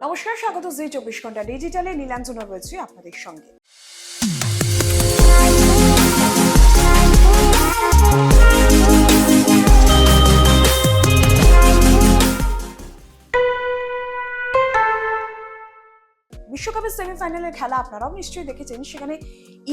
নমস্কার, স্বাগত জি 24 ঘন্টা ডিজিটালে। নীলাঞ্জনা রয়েছে আপনাদের সঙ্গে। বিশ্বকাপের সেমিফাইনালের খেলা আপনারাও নিশ্চয়ই দেখেছেন। সেখানে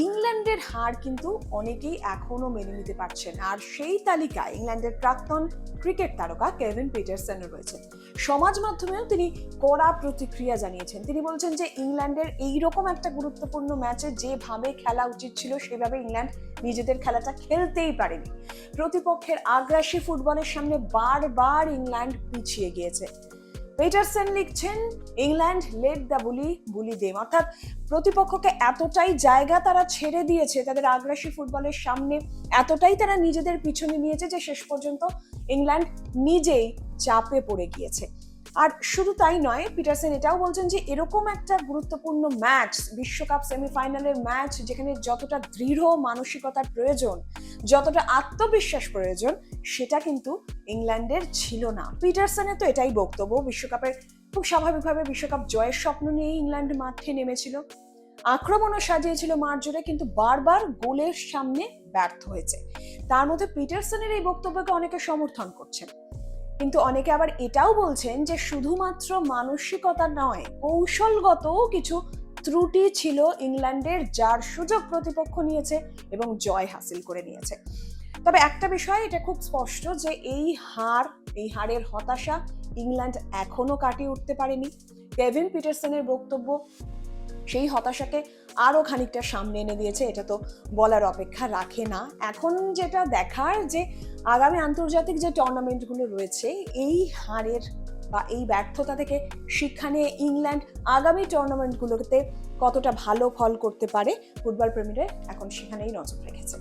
ইংল্যান্ডের হার কিন্তু অনেকেই এখনো মেনে নিতে পারছেন, আর সেই তালিকায় ইংল্যান্ডের প্রাক্তন ক্রিকেট তারকা কেভিন পিটারসেনও রয়েছেন। সমাজ মাধ্যমেও তিনি কড়া প্রতিক্রিয়া জানিয়েছেন। তিনি বলছেন যে ইংল্যান্ডের এইরকম একটা গুরুত্বপূর্ণ ম্যাচে যেভাবে খেলা উচিত ছিল সেভাবে ইংল্যান্ড নিজেদের খেলাটা খেলতেই পারেনি। প্রতিপক্ষের আগ্রাসী ফুটবলের সামনে বারবার ইংল্যান্ড পিছিয়ে গিয়েছে। পিটারসেন লিখছেন, England let the bully them, অর্থাৎ প্রতিপক্ষকে এতটাই জায়গা তারা ছেড়ে দিয়েছে, তাদের আগ্রাসী ফুটবলের সামনে এতটাই তারা নিজেদের পিছনে নিয়েছে যে শেষ পর্যন্ত ইংল্যান্ড নিজেই চাপে পড়ে গিয়েছে। আর শুধু তাই নয়, পিটারসেন এটাও বলছেন যে এরকম একটা গুরুত্বপূর্ণ ম্যাচ, বিশ্বকাপ সেমিফাইনালের ম্যাচ, যেখানে যতটা দৃঢ় মানসিকতার প্রয়োজন, যতটা আত্মবিশ্বাস প্রয়োজন, সেটা কিন্তু ইংল্যান্ডের ছিল না। পিটারসেনের তো এটাই বক্তব্য। বিশ্বকাপের খুব স্বাভাবিকভাবে বিশ্বকাপ জয়ের স্বপ্ন নিয়ে ইংল্যান্ড মাঠে নেমেছিল, আক্রমণও সাজিয়েছিল মাঠ জুড়ে, কিন্তু বারবার গোলের সামনে ব্যর্থ হয়েছে। তার মধ্যে পিটারসেনের এই বক্তব্যকে অনেকে সমর্থন করছেন, কিন্তু অনেকে আবার এটাও বলছেন যে শুধুমাত্র মানসিকতা নয়, কৌশলগতও কিছু ত্রুটি ছিল ইংল্যান্ডের, যার সুযোগ প্রতিপক্ষ নিয়েছে এবং জয় হাসিল করে নিয়েছে। তবে একটা বিষয় এটা খুব স্পষ্ট যে এই হারের হতাশা ইংল্যান্ড এখনো কাটিয়ে উঠতে পারেনি। কেভিন পিটারসেনের বক্তব্য সেই হতাশাকে আরো খানিকটা সামনে এনে দিয়েছে, এটা তো বলার অপেক্ষা রাখে না। এখন যেটা দেখার যে আগামী আন্তর্জাতিক যে টুর্নামেন্টগুলো রয়েছে, এই হারের বা এই ব্যর্থতা থেকে শিক্ষা নিয়ে ইংল্যান্ড আগামী টুর্নামেন্টগুলোতে কতটা ভালো ফল করতে পারে, ফুটবল প্রেমীরা এখন সেখানেই নজর রেখেছে।